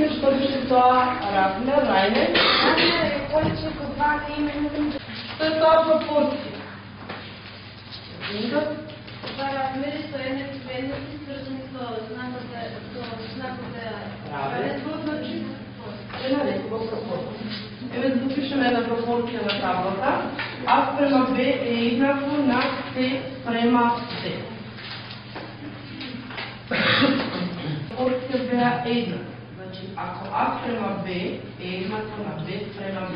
видиме што беше тоа размер, најне. Размер е количник од 2 на име. Што е тоа пропорција? Два размери со еднакви сврзани со знаковите равенство, значи Една некога пропорција. Еве да допишеме една пропорција на таблата. А спрема Б е еднакво на С спрема Д. Пропорција беа еднаква. Значи, ако А спрема Б е еднакво на Б спрема Д.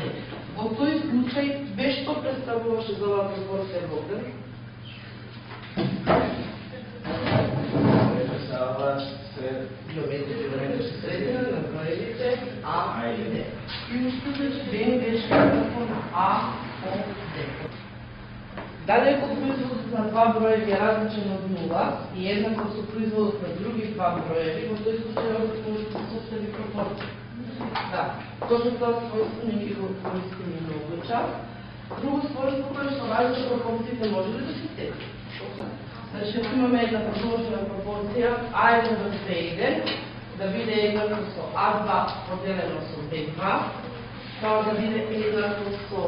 Во тој случај, Б што представуваше за оваа пропорција Богдан? Геометричка средина на броевите А и Д. И уште значи Б беше еднакво на А по Д. Дали ако производот на два броеви е различен од нула и еднакво со производот на други два броеви, во тој случај може да се состави пропорција. Да, точно тоа својство не ги го користиме многу час. Друго својство кое што важи за пропорциите може ли да се сети? Значи, ако имаме една продолжена пропорција А1 до B1, да биде еднакво со А2 поделено со B2, тоа да биде еднакво со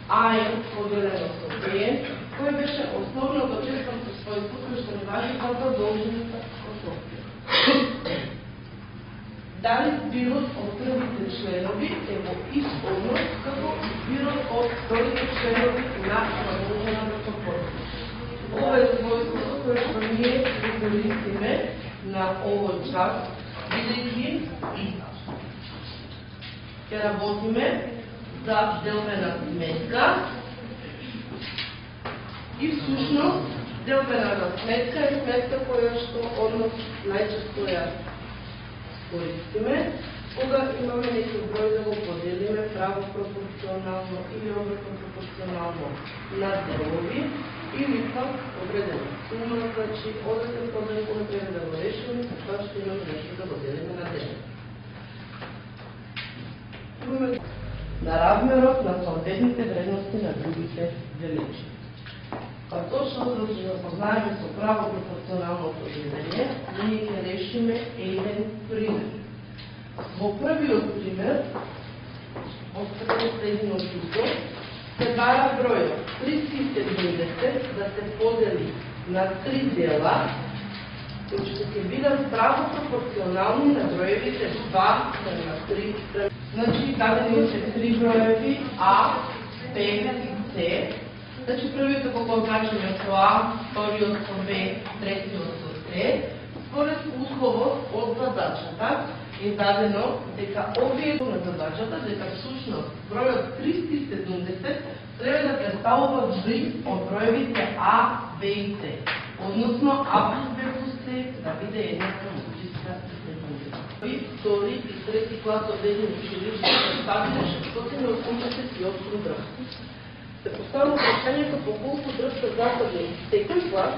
А1 поделено со Bn, кој беше основното четврто својство кое што не важи за продолжената пропорција. Дали збирот од првите членови е во ист однос како збирот од вторите членови на продолжената пропорција. Ова е својството кое што ние користиме на овој час, бидејќи ќе работиме за делбена сметка и всушност делбената сметка е сметка која што однос најчесто ја користиме кога имаме некој број да го поделиме право пропорционално или обратно пропорционално на делови или пак одредена сума, значи одреден проблем кога треба да го решиме, тоа што имаме нешто да го делиме на дел. Имаме на размерот на соодветните вредности на другите величини. Па точно за да запознаеме со право пропорционалното делење, ние ќе решиме еден пример. Во првиот пример, од следното се бара бројот 370 да се подели на 3 дела, кои што ќе бидат право пропорционални на броевите 2 на 3. Значи, дадени се 3 броеви А, Б и С. Значи, првиот го позначиме со А, вториот со Б, третиот со С. Според условот од задачата е дадено дека овие на задачата, дека всушност бројот 370 треба да представува број од броевите А, Б и С. Односно, А плюс Б плюс С да биде еднаква логичка секунда. И втори и трети клас од едно училиште представиле 688 дрвки. Се поставува прашањето по колку дрвка засадни секој клас,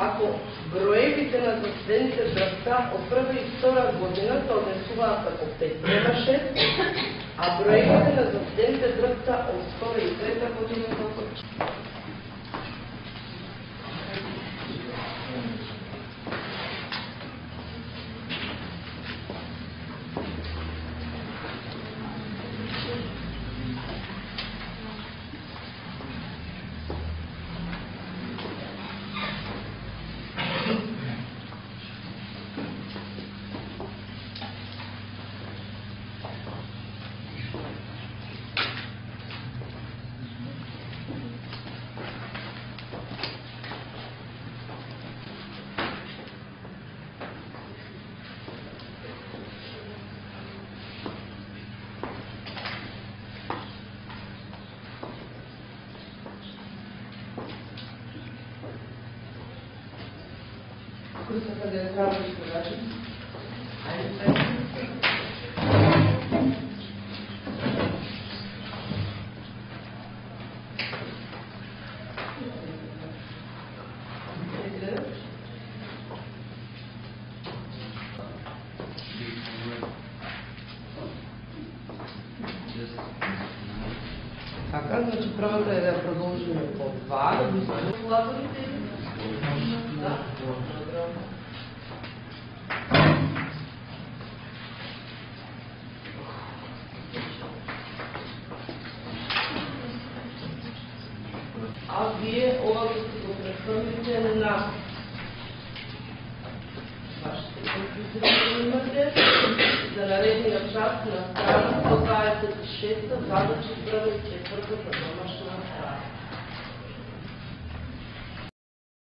ако броевите на засадените дрвка од прва и втора година се однесуваат како 5:6, а броевите на засадените дрвка од втора и трета година како 4. Kada je pravo izgledači. Така, значи првата е да продолжиме по 2, да го изгledавате. Да. а вие ова да се го прехвърлите на вашите компютри, имате за наредния час на страна 126, задача 1 и 4 за домашна страна.